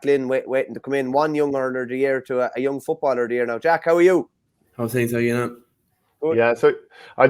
Glynn waiting to come in, one young hurler of the year to a young footballer of the year now. Jack, how are you? How's things? How are you now? Good. Yeah, so I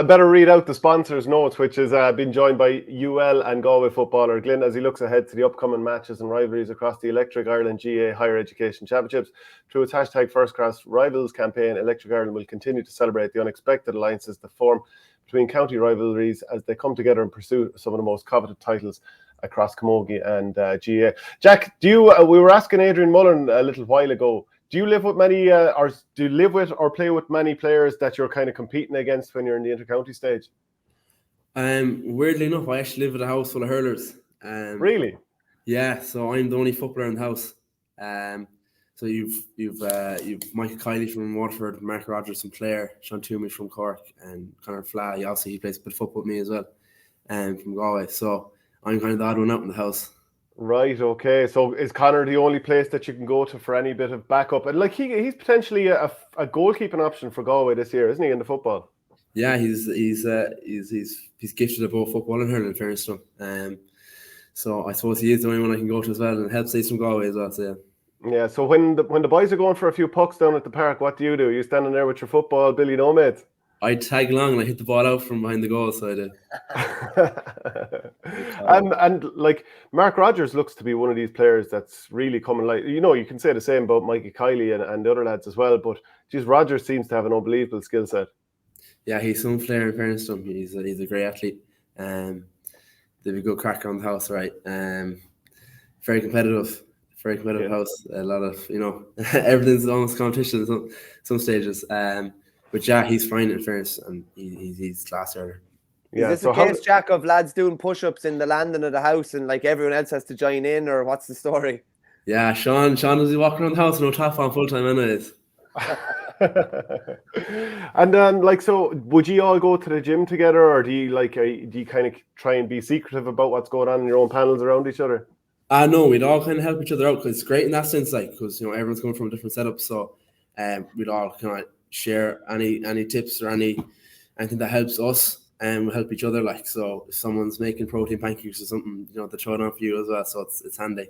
better read out the sponsors' notes, which has been joined by UL and Galway footballer Glynn as he looks ahead to the upcoming matches and rivalries across the Electric Ireland GAA Higher Education Championships. Through its hashtag First Class Rivals campaign, Electric Ireland will continue to celebrate the unexpected alliances that form between county rivalries as they come together in pursuit of some of the most coveted titles across Camogie and GAA. Jack, we were asking Adrian Mullen a little while ago, do you live with many, or do you live with or play with many players that you're kind of competing against when you're in the intercounty stage? Weirdly enough, I actually live with a house full of hurlers. Really? Yeah, so I'm the only footballer in the house. So you've Michael Kiley from Waterford, Mark Rogers from Clare, Sean Toomey from Cork, and Conor Flaherty. Obviously, he plays a bit of football with me as well, from Galway. So I'm kind of the odd one out in the house. Right, okay. So is Conor the only place that you can go to for any bit of backup? And like he's potentially a goalkeeping option for Galway this year, isn't he, in the football? Yeah, he's gifted at both football and hurling, in fairness to him. So I suppose he is the only one I can go to as well, and it helps he's from Galway as well. So yeah. Yeah. So when the boys are going for a few pucks down at the park, what do? Are you standing there with your football, Billy Nomads? I tag along and I hit the ball out from behind the goal, so I did. and like Mark Rogers looks to be one of these players that's really coming like, you can say the same about Mikey Kiley and the other lads as well, but geez, Rogers seems to have an unbelievable skill set. Yeah, he's some player, in fairness to him. He's a great athlete. They've a good crack on the house, right? Very competitive house. A lot of, everything's almost competition in some stages. But yeah, he's fine, in fairness, and he's class hurler. Yeah, is this a case, Jack, of lads doing push-ups in the landing of the house and like everyone else has to join in, or what's the story? Yeah, Sean was walking around the house, no top on full time anyways. And so would you all go to the gym together, or do you kind of try and be secretive about what's going on in your own panels around each other? No, we'd all kind of help each other out, because it's great in that sense, like, because everyone's coming from a different setup, so we'd all kind of share any tips or anything that helps us, and we'll help each other. Like, so if someone's making protein pancakes or something, they throw it on for you as well, so it's handy.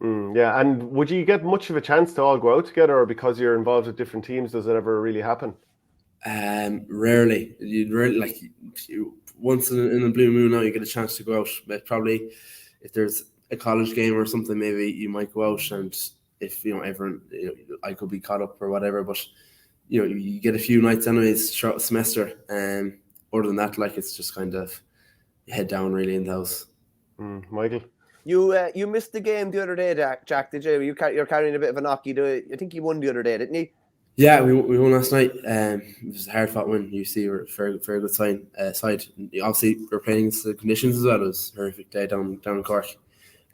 Yeah, and would you get much of a chance to all go out together, or because you're involved with different teams, does it ever really happen? Rarely. You'd rarely, like, once in a blue moon now you get a chance to go out. But probably if there's a college game or something, maybe you might go out, and if everyone, I could be caught up or whatever, but you get a few nights anyways throughout the semester. Other than that, like, it's just kind of head down really in the house. Michael? You missed the game the other day, Jack, did you? You're carrying a bit of a knock. I think you won the other day, didn't you? Yeah, we won last night. It was a hard-fought win. UC were a very good side. Obviously, we're playing the conditions as well. It was a horrific day down in Cork.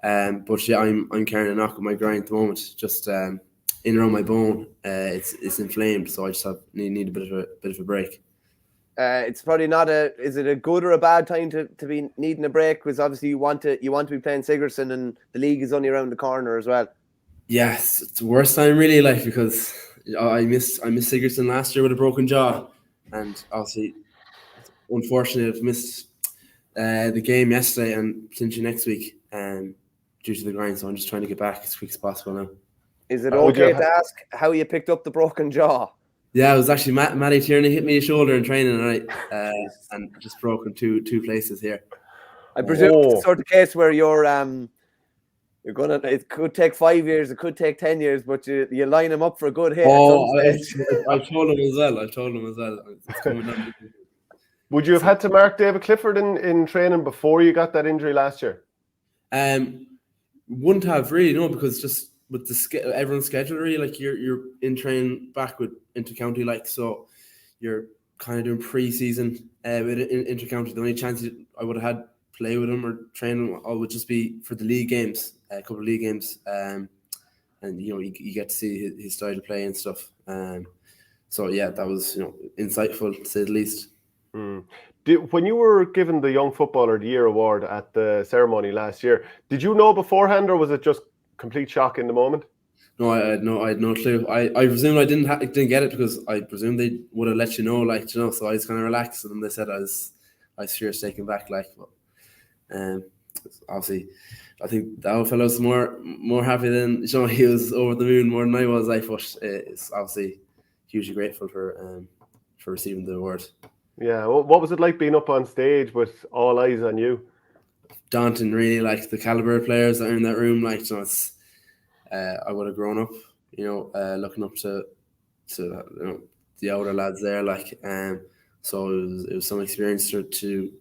But yeah, I'm carrying a knock on my groin at the moment. Just in around my bone, it's inflamed, so I just need a bit of a break. It's probably not is it a good or a bad time to be needing a break? Because obviously you want to be playing Sigerson, and the league is only around the corner as well. Yes, it's the worst time really, like, because I missed Sigerson last year with a broken jaw, and obviously it's unfortunate I've missed the game yesterday and potentially next week due to the grind. So I'm just trying to get back as quick as possible now. Is it okay to ask how you picked up the broken jaw? Yeah, it was actually Matty Tierney hit me a shoulder in training, right, and just broken two places here. I presume it's the sort of case where you're gonna. It could take 5 years, it could take 10 years, but you line him up for a good hit. I told him as well. It's coming down. Would you have had to mark David Clifford in training before you got that injury last year? Wouldn't have really, no, because just with everyone's schedule, really, like you're in training back with intercounty, like, so you're kind of doing pre-season with intercounty. The only chance I would have had play with him or train would just be for the league games, a couple of league games, and you get to see his style of play and stuff. So yeah, that was insightful to say the least. When you were given the Young Footballer of the Year award at the ceremony last year, did you know beforehand, or was it just complete shock in the moment? No, I had no clue. I presumed I didn't get it, because I presumed they would have let you know, like, so I was kind of relaxed, and they said I was fierce taken back, like, but obviously, I think that old fellow was more happy than he was over the moon more than I was. But it's obviously hugely grateful for receiving the award. Yeah, what was it like being up on stage with all eyes on you? Daunting, really, like the caliber of players that are in that room. It's I would have grown up, looking up to the older lads there. So it was some experience to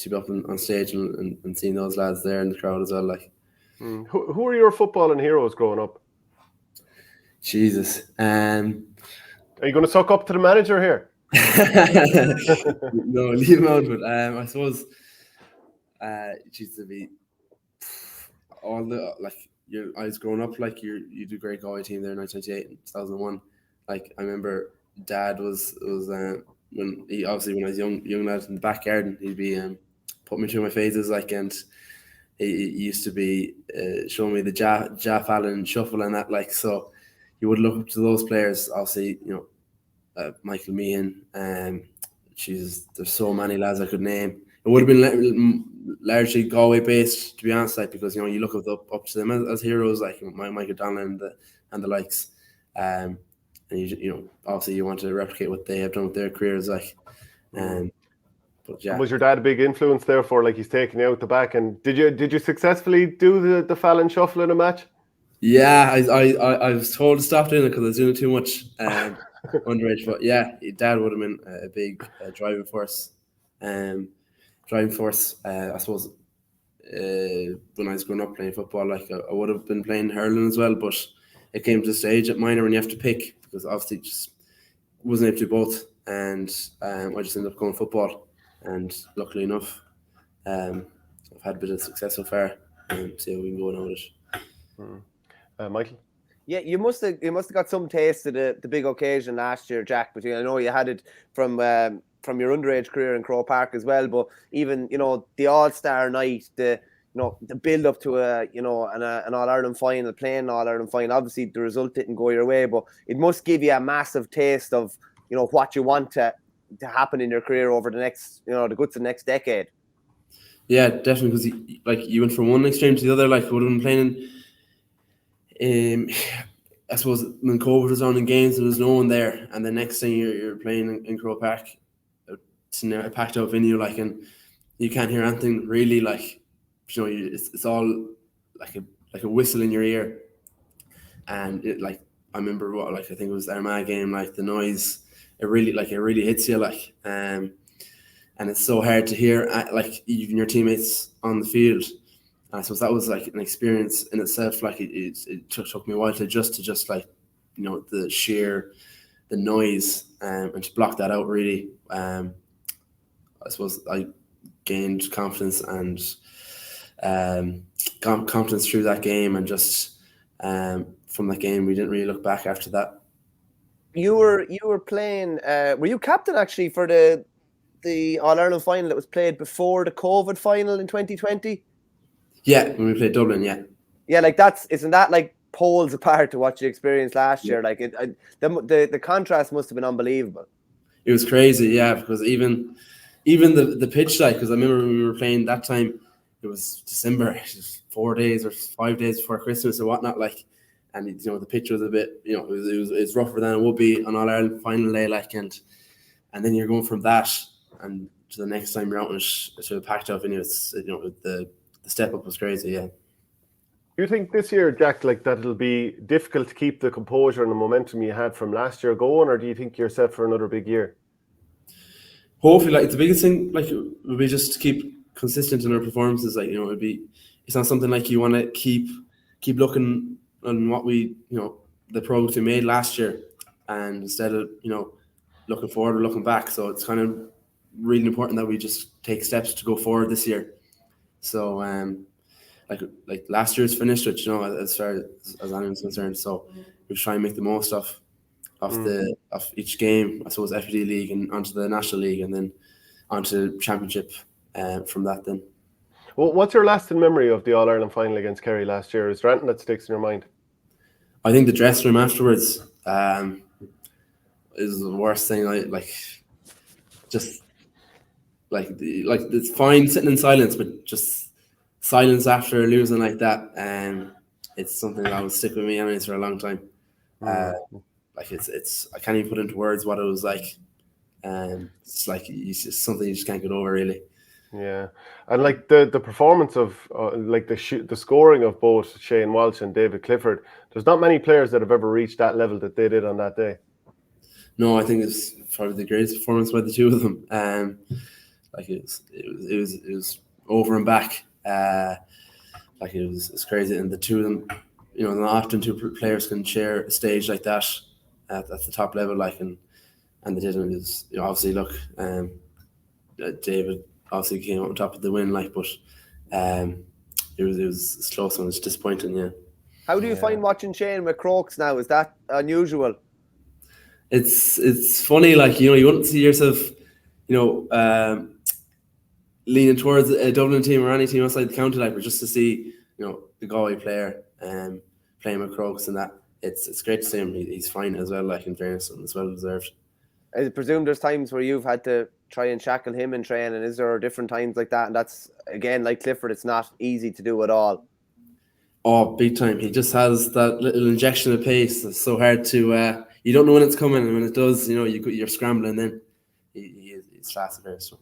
be up on stage and seeing those lads there in the crowd as well. Who are your footballing heroes growing up? Jesus, are you going to suck up to the manager here? No, leave him out. But I suppose it used to be all the I was growing up you do great Galway team there in 1998 and 2001. I remember Dad was when I was young lad in the back garden, he'd be putting me through my phases and he used to be showing me the Jaff Allen shuffle and that so you would look up to those players. Obviously, Michael Meehan, there's so many lads I could name. It would have been largely Galway based, to be honest, because you look up to them as heroes, like Michael Donlan and the likes, and obviously you want to replicate what they have done with their careers, but yeah. Was your dad a big influence there for he's taking you out the back? And did you successfully do the Fallon shuffle in a match? Yeah, I was told to stop doing it because I was doing it too much underage. But yeah, Dad would have been a big driving force. I suppose when I was growing up playing football, I would have been playing hurling as well, but it came to the stage at minor when you have to pick, because obviously just wasn't able to do both, and I just ended up going football. And luckily enough, I've had a bit of success so far, and see how we can go now with it. Michael? Yeah, you must have got some taste of the big occasion last year, Jack. But I know you had it from your underage career in Croke Park as well. But even the All-Star night, the build up to an All-Ireland final, playing an All-Ireland final. Obviously, the result didn't go your way, but it must give you a massive taste of what you want to happen in your career over the next the goods of the next decade. Yeah, definitely, because you went from one extreme to the other. Would have been playing I suppose when COVID was on in games, there was no one there, and the next thing you're playing in Croke Park, it's a packed out venue, and you can't hear anything really. It's all like a whistle in your ear, and I remember I think it was the Armagh game, the noise, it really hits you, and it's so hard to hear even your teammates on the field. And I suppose that was an experience in itself. It took me a while to adjust to the noise, and to block that out really. I suppose I gained confidence and confidence through that game, and just from that game we didn't really look back after that. You were playing. Were you captain actually for the All-Ireland final that was played before the COVID final in 2020? Yeah, when we played Dublin, yeah. Yeah, isn't that poles apart to what you experienced last year? The contrast must have been unbelievable. It was crazy, yeah, because even the pitch, because I remember when we were playing that time, it was December, it was 4 days or 5 days before Christmas or whatnot, and the pitch was a bit, it was rougher than it would be on All-Ireland final day, and then you're going from that and to the next time you're out to a packed out venue. It's the step up was crazy, yeah. Do you think this year, Jack, that it'll be difficult to keep the composure and the momentum you had from last year going, or do you think you're set for another big year? Hopefully, the biggest thing would be just to keep consistent in our performances. It's not something you want to keep looking on what we the progress we made last year, and instead of looking forward or looking back. So it's kind of really important that we just take steps to go forward this year. So like last year's finished, which as far as anyone's concerned. So we try and make the most of each game. I suppose FD League and onto the National League, and then onto Championship from that then. Well, what's your lasting memory of the All-Ireland final against Kerry last year? Is there anything that sticks in your mind? I think the dressing room afterwards is the worst thing. It's fine sitting in silence, but just silence after losing like that, it's something that will stick with me anyways for a long time. Like it's I can't even put into words what it was like. It's like it's just something you just can't get over, really. Yeah, and like the performance of like the scoring of both Shane Walsh and David Clifford, there's not many players that have ever reached that level that they did on that day. No, I think it's probably the greatest performance by the two of them. Like it was over and back. Like it was crazy, and the two of them, you know, not often two players can share a stage like that at the top level, like and they did. And it was, you know, obviously look, David obviously came up on top of the win, like, but it was close and it's disappointing. Yeah. How do you find watching Shane with Crokes now? Is that unusual? It's funny, like, you know, you wouldn't see yourself, you know, leaning towards a Dublin team or any team outside the county, like, but just to see, you know, the Galway player playing with Crokes and that, it's great to see him. He's fine as well, like, in fairness, and it's well deserved. I presume there's times where you've had to try and shackle him in training. Is there different times like that? And that's, again, like Clifford, it's not easy to do at all. Oh, big time. He just has that little injection of pace. It's so hard to, you don't know when it's coming, and when it does, you know, you're scrambling then. He's fast there. So.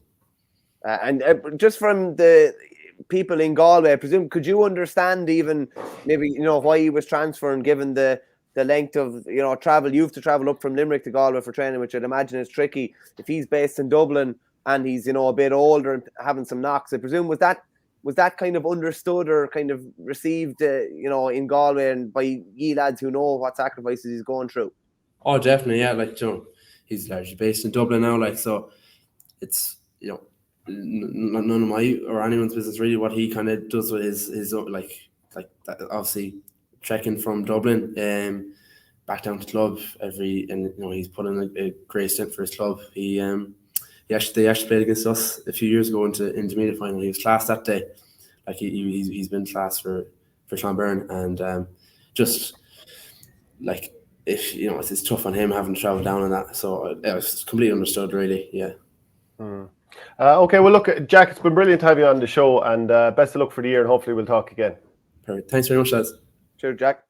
And just from the people in Galway, I presume, could you understand even maybe, you know, why he was transferring, given the length of, you know, travel? You have to travel up from Limerick to Galway for training, which I'd imagine is tricky. If he's based in Dublin and he's, you know, a bit older and having some knocks, I presume, was that kind of understood or kind of received, you know, in Galway and by ye lads who know what sacrifices he's going through? Oh, definitely, yeah. Like, you know, he's largely based in Dublin now, like, so it's, you know, none of my or anyone's business really what he kind of does with his like that, obviously trekking from Dublin back down to club and you know, he's put in a great stint for his club. They actually played against us a few years ago into intermediate final. He was class that day. Like he's been class for Clonberne, and just like, if you know, it's tough on him having to travel down on that. So it's completely understood, really. Yeah. Okay, well, look, Jack, it's been brilliant to have you on the show, and best of luck for the year, and hopefully we'll talk again. Perfect. Thanks very much, lads. Sure, Jack.